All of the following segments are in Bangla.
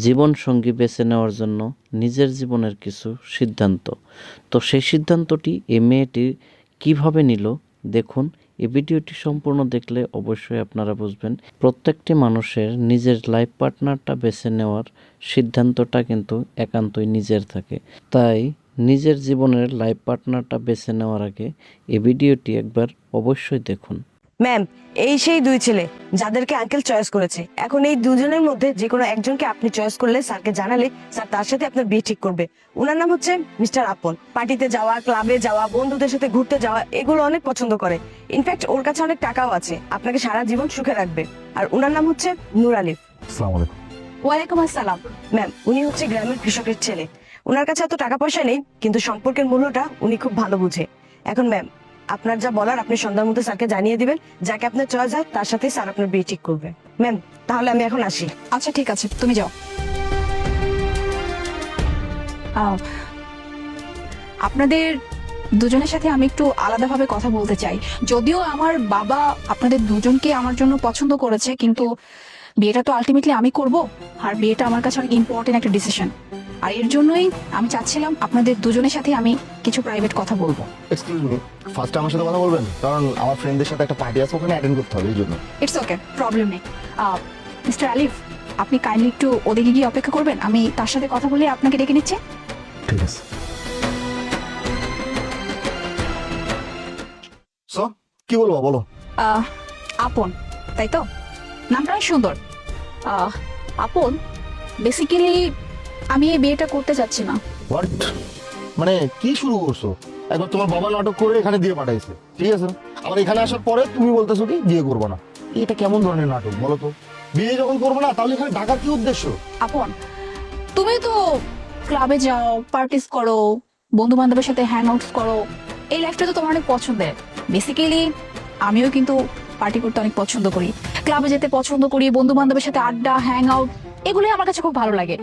জীবনসঙ্গী বেছে নেওয়ার জন্য নিজের জীবনের কিছু সিদ্ধান্ত। তো সেই সিদ্ধান্তটি এই মেয়েটি কীভাবে নিল দেখুন। এই ভিডিওটি সম্পূর্ণ দেখলে অবশ্যই আপনারা বুঝবেন প্রত্যেকটি মানুষের নিজের লাইফ পার্টনারটা বেছে নেওয়ার সিদ্ধান্তটা কিন্তু একান্তই নিজের থাকে। তাই নিজের জীবনের লাইফ পার্টনারটা বেছে নেওয়ার আগে এই ভিডিওটি একবার অবশ্যই দেখুন। ম্যাম, এই সেই দুই ছেলে যাদেরকে আঙ্কেল চয়েস করেছে। এখন এই দুজনের মধ্যে যে কোনো একজনকে আপনি চয়েস করলে স্যারকে জানালে স্যার তার সাথে আপনার বিয়ে ঠিক করবে। ওনার নাম হচ্ছে মিস্টার আপন। পার্টিতে যাওয়া, ক্লাবে যাওয়া, বন্ধুদের সাথে ঘুরতে যাওয়া এগুলো অনেক পছন্দ করে। ইনফ্যাক্ট ওর কাছে অনেক টাকাও আছে, আপনাকে সারা জীবন সুখে রাখবে। আর ওনার নাম হচ্ছে নূর আলিফ। আসসালামু আলাইকুম। ওয়ালাইকুম আসসালাম। ম্যাম, উনি হচ্ছে গ্রামের কৃষকের ছেলে। ওনার কাছে এত টাকা পয়সা নেই, কিন্তু সম্পর্কের মূল্যটা উনি খুব ভালো বুঝে। এখন ম্যাম, আপনার যা বলার আপনি সন্ধ্যার মধ্যে স্যারকে জানিয়ে দিবেন। যাকে আপনার চয়েস হয় তার সাথে স্যার আপনার বিয়ে ঠিক করবে। ম্যাম, তাহলে আমি এখন আসি। আচ্ছা ঠিক আছে, তুমি যাও। আপনাদের দুজনের সাথে আমি একটু আলাদাভাবে কথা বলতে চাই। যদিও আমার বাবা আপনাদের দুজনকে আমার জন্য পছন্দ করেছে, কিন্তু বিয়েটা তো আলটিমেটলি আমি করব। আর বিয়েটা আমার কাছে অনেক ইম্পর্টেন্ট একটা ডিসিশন। আর এর জন্যই আমি চাচ্ছিলাম আপনাদের দুজনের সাথে আমি কিছু প্রাইভেট কথা বলবো। এক্সকিউজ মি, ফার্স্ট আমার সাথে কথা বলবেন, কারণ আমার ফ্রেন্ডদের সাথে একটা পার্টি আছে, ওখানে অ্যাটেন্ড করতে হবে, এই জন্য। ইটস ওকে, প্রবলেম নেই। মিস্টার আলিফ, আপনি কাইন্ডলি একটু ওদিকে গিয়ে অপেক্ষা করবেন, আমি তার সাথে কথা বলে আপনাকে ডেকে নিচ্ছি। ঠিক আছে। সো কি বলবো বলো? আপন, তাই তো? নামটা অনেক সুন্দর। আপন, বেসিক্যালি আমি এই বিয়েটা করতে চাচ্ছি না। হোয়াট? মানে কি শুরু করছো? একবার তোমার বাবা নাটক করে এখানে দিয়ে পাঠাইছে, ঠিক আছে, আবার এখানে আসার পরে তুমি বলতেছো কি বিয়ে করবো না। এটা কেমন ধরনের নাটক বলো তো? বিয়ে যখন করবো না, তাহলে এখানে ঢাকার কি উদ্দেশ্য? আপন, তুমি তো ক্লাবে যাও, পার্টিস করো, বন্ধু বান্ধবের সাথে হ্যাং আউটস করো, এই লাইফটা তো তোমার অনেক পছন্দের। বেসিক্যালি আমিও কিন্তু পার্টি করতে অনেক পছন্দ করি, ক্লাবে যেতে পছন্দ করি, বন্ধু বান্ধবের সাথে আড্ডা, হ্যাং আউট, এগুলোই আমার কাছে খুব ভালো লাগে।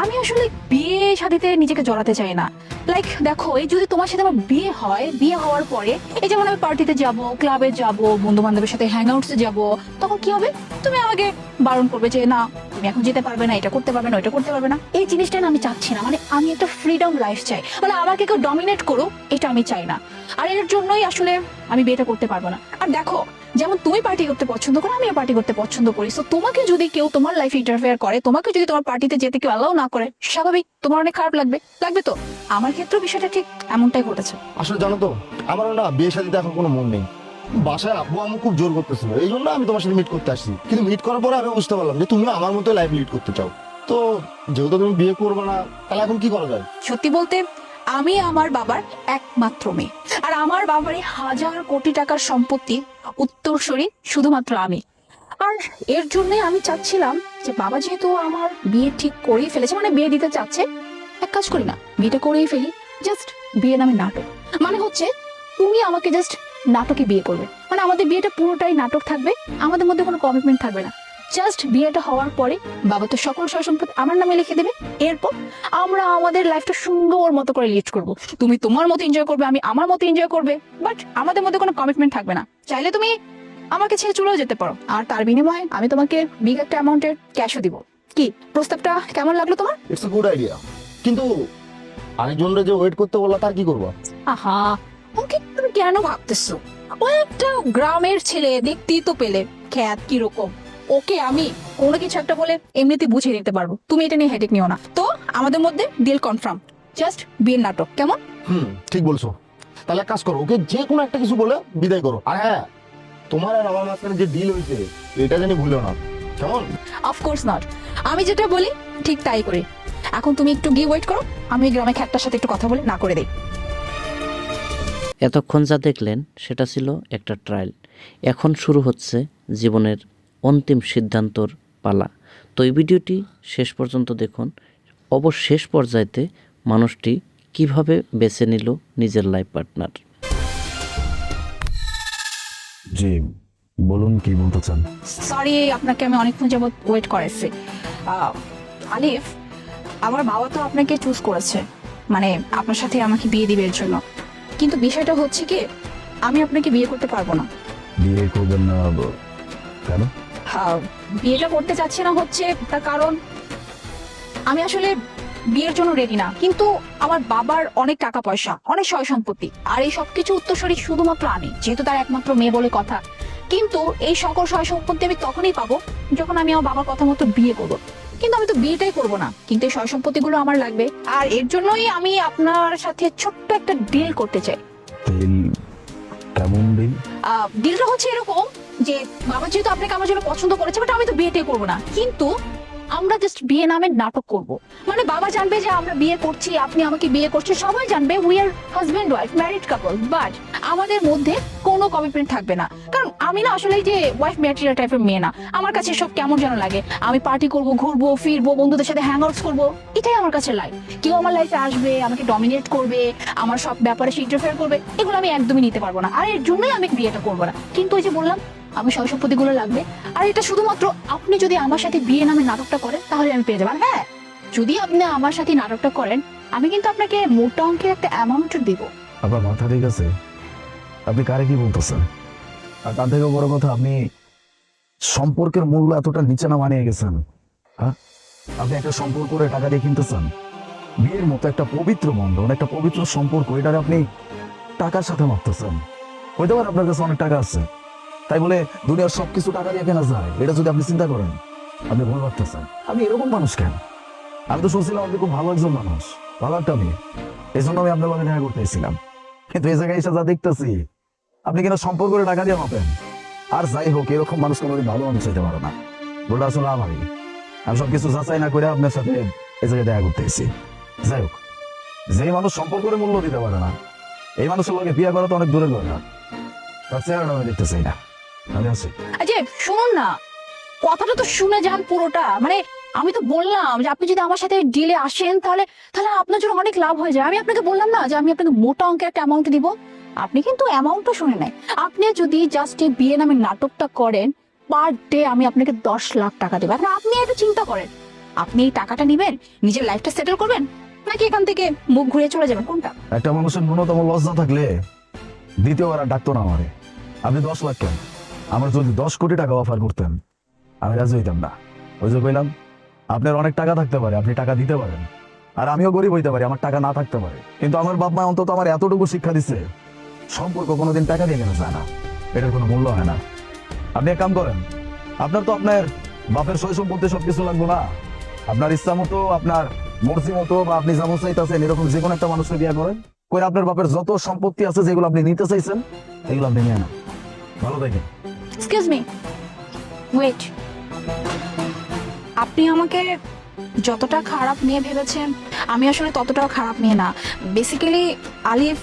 আমি আসলে বিয়ে শাদীতে নিজেকে জড়াতে চাই না। লাইক দেখো, এই যদি তোমার সাথে আমার বিয়ে হয়, বিয়ে হওয়ার পরে এই যেমন আমি পার্টিতে যাব, ক্লাবে যাব, বন্ধু বান্ধবের সাথে হ্যাং আউটসে যাব, তখন কি হবে? তুমি আমাকে বারণ করবে যে না, তুমি এখন যেতে পারবে না, এটা করতে পারবে না, ওইটা করতে পারবে না। এই জিনিসটা না আমি চাচ্ছি না। মানে আমি একটা ফ্রিডম লাইফ চাই, মানে আমাকে কেউ ডমিনেট করুক, এটা আমি চাই না। আর এর জন্যই আসলে আমি বিয়েটা করতে পারবো না। আর দেখো, যেমন তুমি পার্টি করতে পছন্দ করো, আমিও পার্টি করতে পছন্দ করি। সো তোমাকে যদি কেউ তোমার লাইফে ইন্টারফেয়ার করে, তোমাকে যদি তোমার পার্টিতে যেতে কেউ অ্যালাউ না করে, স্বাভাবিক তোমার অনেক খারাপ লাগবে, লাগবে তো? আমার ক্ষেত্রে বিষয়টা ঠিক এমনটাই ঘটেছে। আসলে জানো তো, আমারও না বিয়ে শাদীতে এখন কোনো মন নেই। বাসায় আব্বু আম্মু খুব জোর করতেছিল, এই জন্য আমি তোমার সাথে মিট করতে আসছি। কিন্তু মিট করার পরে আমি বুঝতে পারলাম যে তুমি আমার মতো লাইফ লিড করতে চাও। তো যেহেতু তুমি বিয়ে করবে না, তাহলে এখন কি করা যায়? সত্যি বলতে, আমি আমার বাবার একমাত্র মেয়ে, আর আমার বাবার এই হাজার কোটি টাকার সম্পত্তি উত্তরসূরি শুধুমাত্র আমি। আর এর জন্য আমি চাচ্ছিলাম যে বাবা যেহেতু আমার বিয়ে ঠিক করেই ফেলেছে, মানে বিয়ে দিতে চাচ্ছে, এক কাজ করি না, বিয়েটা করেই ফেলি। জাস্ট বিয়ে নামে নাটক, মানে হচ্ছে তুমি আমাকে জাস্ট নাটকে বিয়ে করবে, মানে আমাদের বিয়েটা পুরোটাই নাটক থাকবে, আমাদের মধ্যে কোনো কমিটমেন্ট থাকবে না। জাস্ট বিয়েটা হওয়ার পরে বাবা তো সকল সয় সম্পত্তি আমার নামে লিখে দেবে। এরপর আমরা আমাদের লাইফটা সুন্দর মতো করে লিড করব। তুমি তোমার মতো এনজয় করবে, আমি আমার মতো এনজয় করবে, বাট আমাদের মধ্যে কোনো কমিটমেন্ট থাকবে না। চাইলে তুমি আমাকে ছেড়ে চলেও যেতে পারো, আর তার বিনিময়ে আমি তোমাকে বিগ একটা অ্যামাউন্টের ক্যাশও দিব। কি প্রস্তাবটা কেমন লাগলো তোমার? ইটস আ গুড আইডিয়া, কিন্তু আরেকজনরা যে ওয়েট করতে বললা, তার কি করবা? আহা, ওকে তুমি কেন ভাবতেছো? ও একটা গ্রামের ছেলে, দেখতেই তো পেলে খ্যাত কিরকম। ওকে আমি কোনো কিছু একটা বলে এমনিতে বুঝিয়ে দিতে পারবো, তুমি এটা নিয়ে হেডেক নিও না। তো আমাদের মধ্যে ডিল কনফার্ম, জাস্ট বিয়ের নাটক, কেমন? ঠিক বলছো। তাহলে এক কাজ করো, ওকে যে কোনো একটা কিছু বলে বিদায় করো। আর হ্যাঁ, তোমার আর আমার মাঝখানে যে ডিল হয়েছে, এটা জানি ভুলো না, কেমন? অফকোর্স নট, আমি যেটা বলি ঠিক তাই করি। এখন তুমি একটু গিয়ে ওয়েট করো, আমি গ্রামে খ্যাতটার সাথে একটু কথা বলে না করে দেই। এতক্ষণ যা দেখলেন সেটা ছিল একটা ট্রায়াল। এখন শুরু হচ্ছে জীবনের অন্তিম সিদ্ধান্তর পালা। তো এই ভিডিওটি শেষ পর্যন্ত দেখুন। শেষ পর্যায়েতে মানুষটি কিভাবে বেছে নিল নিজের লাইফ পার্টনার। জি বলুন, কি বলতে চান? সরি, আপনাকে আমি অনেকক্ষণ যাবত ওয়েট করাইছি। আলিফ, আমার বাবা তো আপনাকে চুজ করেছে, মানে আপনার সাথে আমাকে বিয়ে দিবে এর জন্য। কিন্তু বিষয়টা হচ্ছে কি, আমি আপনাকে বিয়ে করতে পারবো না। বিয়ে করবেন না কেন? বিয়েটা করতে চাচ্ছি না হচ্ছে তার কারণ, আমি আসলে বিয়ের জন্য রেডি না, কিন্তু আমার বাবার অনেক টাকা পয়সা, অনেক সয় সম্পত্তি, আর এই সবকিছু উত্তরসূরি শুধুমাত্র আমি, যেহেতু তার একমাত্র মেয়ে বলে কথা। কিন্তু এই সকল সয় সম্পত্তি আমি তখনই পাবো যখন আমি আমার বাবার কথা মতো বিয়ে করবো। কিন্তু আমি তো বিয়েটাই করবো না, কিন্তু এই সয় সম্পত্তিগুলো আমার লাগবে, আর এর জন্যই আমি আপনার সাথে ছোট্ট একটা ডিল করতে চাই। কেমন দিন? ডিলটা হচ্ছে এরকম যে বাবা যেহেতু আপনাকে আমার জন্য পছন্দ করেছে, বাট আমি তো বিয়েটাই করবো না, কিন্তু আমরা জাস্ট বিয়ে নামের নাটক করব। মানে বাবা জানবে যে আমরা বিয়ে করছি, আপনি আমাকে বিয়ে করছেন, সবাই জানবে we are husband wife, married couple, but আমাদের মধ্যে কোনো কমিটমেন্ট থাকবে না। কারণ আমি না আসলে এই যে ওয়াইফ ম্যাটেরিয়াল টাইপের মেয়ে না, আমার কাছে সব কেমন যেন লাগে। আমি পার্টি করব, ঘুরবো ফিরবো, বন্ধুদের সাথে হ্যাং আউটস করবো, এটাই আমার কাছে লাইফ। কেউ আমার লাইফে আসবে, আমাকে ডমিনেট করবে, আমার সব ব্যাপারে সে ইন্টারফেয়ার করবে, এগুলো আমি একদমই নিতে পারবো না, আর এর জন্যই আমি বিয়েটা করবো না। কিন্তু ওই যে বললাম, আমি সয় সম্পত্তিগুলো লাগবে, আর এটা শুধুমাত্র আপনি যদি আমার সাথে বিয়ে নামে নাটকটা করেন তাহলে আমি পেয়ে যাবো। হ্যাঁ, যদি আপনি আমার সাথে নাটকটা করেন, আমি কিন্তু আপনাকে মোটা অঙ্কের একটা অ্যামাউন্ট দিব। আপনার মাথা ঠিক আছে? আপনি কারে কি বলতেছেন? আর তার থেকে বড় কথা, আপনি সম্পর্কের মূল্য এতটা নিচে না মানিয়ে গেছেন। হ্যাঁ, আপনি একটা সম্পর্ক করে টাকা দিয়ে কিনতেছেন। বিয়ের মতো একটা পবিত্র বন্ধন, একটা পবিত্র সম্পর্ক, এটারে আপনি টাকার সাথে মারতেছেন। হইতে পারে আপনার কাছে অনেক টাকা আছে, তাই বলে দুনিয়ার সবকিছু টাকা দিয়ে কেনা যায়, এটা যদি আপনি চিন্তা করেন, আপনি ভুল ভাবতেছেন। আপনি এরকম মানুষ কেন? আমি তো শুনছিলাম আপনি খুব ভালো একজন মানুষ, ভালো একটা মেয়ে, এই জন্য আমি আপনার লগে দেখা করতে এসেছিলাম। কিন্তু এই জায়গায় এসে যা দেখতেছি, আপনি কিনা সম্পর্ক করে টাকা দিয়ে মাপেন। আর যাই হোক, এরকম মানুষ কোনোদিন ভালো মানুষ হইতে পারে না। বলটা আসলে আমারই, আমি সবকিছু যাচাই না করে আপনার সাথে এই জায়গায় দেখা করতে এসেছি। যাই হোক, যে মানুষ সম্পর্কের মূল্য দিতে পারে না, এই মানুষের লগে বিয়ে করা তো অনেক দূরের কথা। তার চেহারাটা আমি দেখতে চাই না। আমি আছি। আচ্ছা শুনুন না, কথাটা তো শুনে যান পুরোটা। মানে আমি তো বললাম যে আপনি যদি আমার সাথে ডিলে আসেন, তাহলে তাহলে আপনার জন্য অনেক লাভ হয়ে যায়। আমি আপনাকে বললাম না যে আমি আপনাকে মোটা অঙ্কের একটা অ্যামাউন্ট দিব। আপনি কিন্তু অ্যামাউন্টটা শুনে নাই। আপনি যদি জাস্ট এই বিয়ে নামের নাটকটা করেন, পার ডে আমি আপনাকে 10 লাখ টাকা দেবো। এখন আপনি একটা চিন্তা করেন, আপনি এই টাকাটা নিবেন, নিজের লাইফটা সেটেল করবেন, নাকি এখান থেকে মুখ ঘুরে চলে যাবেন, কোনটা? একটা মানুষের ন্যূনতম লজ্জা থাকলে দ্বিতীয়বার আর ডাকতো না আমারে। আপনি 10 লাখ কেন, আমার যদি 10 কোটি টাকা অফার করতেন, আমি রাজি হইতাম না। ওই যে কইলাম, আপনার অনেক টাকা থাকতে পারে, আপনি টাকা দিতে পারেন, আর আমিও গরিব হইতে পারি, আমার টাকা না থাকতে পারে, কিন্তু আমার বাপ মা অন্তত আমার এতটুকু শিক্ষা দিচ্ছে, সম্পর্ক কোনোদিন টাকা দিয়ে কেনা যায় না, এটার কোনো মূল্য হয় না। আপনি এক কাম করেন, আপনার তো আপনার বাপের সয় সম্পত্তি সবকিছু লাগবে না, আপনার ইচ্ছা মতো, আপনার মর্জি মতো, বা আপনি যেমন চাইতেছেন এরকম যে কোনো একটা মানুষকে বিয়ে করেন, করে আপনার বাপের যত সম্পত্তি আছে যেগুলো আপনি নিতে চাইছেন, এগুলো আপনি নিয়ে নেন। ভালো থাকেন। Excuse me, wait. আপনি আমাকে যতটা খারাপ মেয়ে ভেবেছেন, আমি আসলে ততটাও খারাপ মেয়ে না। বেসিক্যালি আলিফ,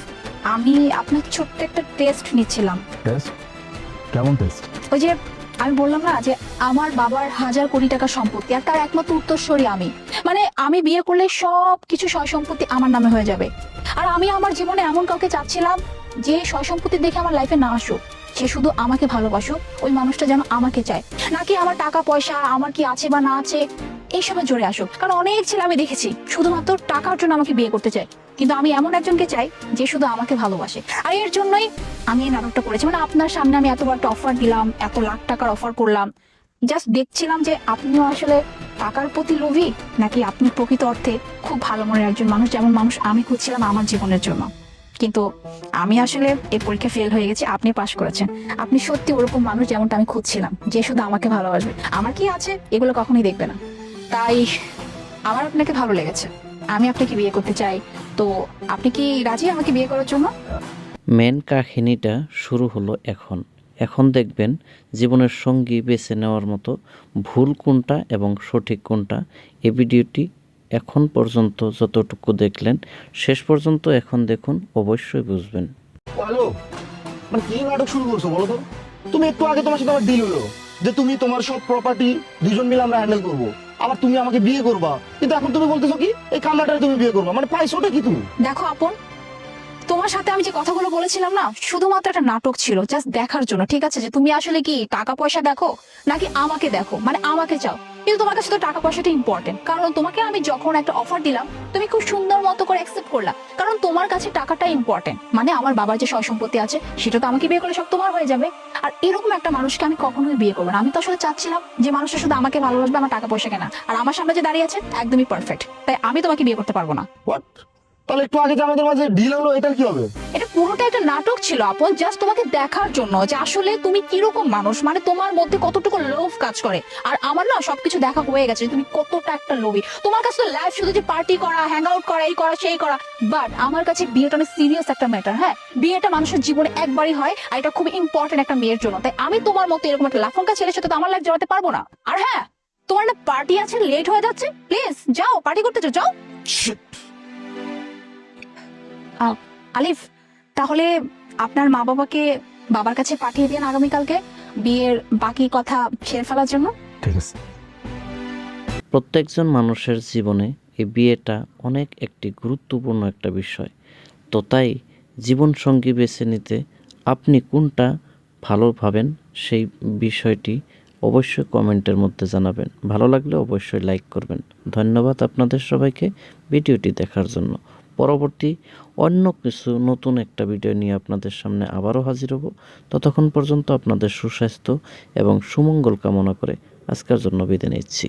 আমি আপনার ছোট্ট একটা টেস্ট নিচ্ছিলাম। টেস্ট? কেমন টেস্ট? ওই যে আমি বললাম না যে আমার বাবার 1000 কোটি টাকা সম্পত্তি, আর তার একমাত্র উত্তরসূরি আমি। মানে আমি বিয়ে করলে সব কিছু সয় সম্পত্তি আমার নামে হয়ে যাবে, আর আমি আমার জীবনে এমন কাউকে চাচ্ছিলাম যে সয় সম্পত্তি দেখে আমার লাইফে না আসুক, সে শুধু আমাকে ভালোবাসুক, ওই মানুষটা যেন আমাকে চায়, নাকি আমার টাকা পয়সা আমার কি আছে বা না আছে এইসবে জোরে আসুক। কারণ অনেক ছেলে আমি দেখেছি শুধুমাত্র টাকার জন্য আমাকে বিয়ে করতে চায়, কিন্তু আমি এমন একজনকে চাই যে শুধু আমাকে ভালোবাসে। আর এর জন্যই আমি এই নাটকটা করেছি। মানে আপনার সামনে আমি এত বড় একটা অফার দিলাম, এত লাখ টাকার অফার করলাম, জাস্ট দেখছিলাম যে আপনিও আসলে টাকার প্রতি লোভী, নাকি আপনি প্রকৃত অর্থে খুব ভালো মনের একজন মানুষ, যেমন মানুষ আমি খুঁজছিলাম আমার জীবনের জন্য। কিন্তু আমি আসলে এই পরীক্ষা ফেল হয়ে গেছি, আপনি পাশ করেছেন। আপনি সত্যি ওরকম মানুষ যেমনটা আমি খুঁজছিলাম, যে শুধু আমাকে ভালোবাসবে, আমার কি আছে এগুলো কখনোই দেখবে না। তাই আমার আপনাকে ভালো লেগেছে, আমি আপনাকে বিয়ে করতে চাই। তো আপনি কি রাজি আমাকে বিয়ে করার জন্য? মেন কাহিনীটা শুরু হলো এখন। এখন দেখবেন জীবনের সঙ্গী বেছে নেওয়ার মতো ভুল কোনটা এবং সঠিক কোনটা। এই ভিডিওটি এখন পর্যন্ত যতটুকু দেখলেন, শেষ পর্যন্ত এখন দেখুন, অবশ্যই বুঝবেন। হ্যালো, মানে কি নাটক শুরু করছো বলো তো? তুমি একটু আগে তোমার সাথে আমার ডিল হলো যে তুমি তোমার সব প্রপার্টি দুজন মিলে আমরা হ্যান্ডেল করবো, আবার তুমি আমাকে বিয়ে করবা, কিন্তু এখন তুমি বলতেছো কি এই কামলাটারে তুমি বিয়ে করবা, মানে পাইছোটা কি তুমি? দেখো আপন, তোমার সাথে আমি যে কথাগুলো বলেছিলাম না, শুধুমাত্র একটা নাটক ছিল, জাস্ট দেখার জন্য। ঠিক আছে, যে তুমি আসলে কি টাকা পয়সা দেখো নাকি আমাকে দেখো, মানে আমাকে চাও, কিন্তু তোমার কাছে তো টাকা পয়সাটা ইম্পর্টেন্ট, কারণ তোমাকে আমি যখন একটা অফার দিলাম তুমি খুব সুন্দর মতো করে অ্যাকসেপ্ট করলা, কারণ তোমার কাছে টাকাটা ইম্পর্টেন্ট। মানে আমার বাবার যে সয় সম্পত্তি আছে সেটা তো আমাকে বিয়ে করলে সব তোমার হয়ে যাবে। আর এরকম একটা মানুষকে আমি কখনোই বিয়ে করবো না। আমি তো আসলে চাচ্ছিলাম যে মানুষটা শুধু আমাকে ভালোবাসবে, আমার টাকা পয়সা কেনা। আর আমার সামনে যে দাঁড়িয়ে আছে একদমই পারফেক্ট, তাই আমি তোমাকে বিয়ে করতে পারবো না। হোয়াট? তাহলে একটু আগে যে আমাদের মাঝে ডিল হলো, এটার কি হবে? এটা পুরোটা একটা নাটক ছিল আপন, জাস্ট তোমাকে দেখার জন্য যে আসলে তুমি কিরকম মানুষ, মানে তোমার মধ্যে কতটুকু লোভ কাজ করে। আর আমার না সবকিছু দেখা হয়ে গেছে যে তুমি কতটা একটা লোভী। তোমার কাছে তো লাইফ শুধু যে পার্টি করা, হ্যাং আউট করা, এই করা সেই করা, বাট আমার কাছে বিয়েটা অনেক সিরিয়াস একটা ম্যাটার। হ্যাঁ, বিয়েটা মানুষের জীবনে একবারই হয়, আর এটা খুব ইম্পর্টেন্ট একটা মেয়ের জন্য। তাই আমি তোমার মতো এরকম একটা লাফঙ্কা ছেলের সাথে তো আমার লাইফ জড়াতে পারবো না। আর হ্যাঁ, তোমার না পার্টি আছে, লেট হয়ে যাচ্ছে, প্লিজ যাও পার্টি করতে যাও। Shit! আলিফ, তাহলে আপনার মা বাবাকে বাবার কাছে পাঠিয়ে দিন আগামীকালকে বিয়ের বাকি কথা সেরে ফেলার জন্য। ঠিক আছে। প্রত্যেকজন মানুষের জীবনে এই বিয়েটা অনেক একটি গুরুত্বপূর্ণ একটা বিষয়। তো তাই জীবনসঙ্গী বেছে নিতে আপনি কোনটা ভালো ভাবেন সেই বিষয়টি অবশ্যই কমেন্টের মধ্যে জানাবেন। ভালো লাগলে অবশ্যই লাইক করবেন। ধন্যবাদ আপনাদের সবাইকে ভিডিওটি দেখার জন্য। পরবর্তী অন্য কিছু নতুন একটা ভিডিও নিয়ে আপনাদের সামনে আবারও হাজির হব। ততক্ষণ পর্যন্ত আপনাদের সুস্বাস্থ্য এবং সুমঙ্গল কামনা করে আজকের জন্য বিদায় নিচ্ছি।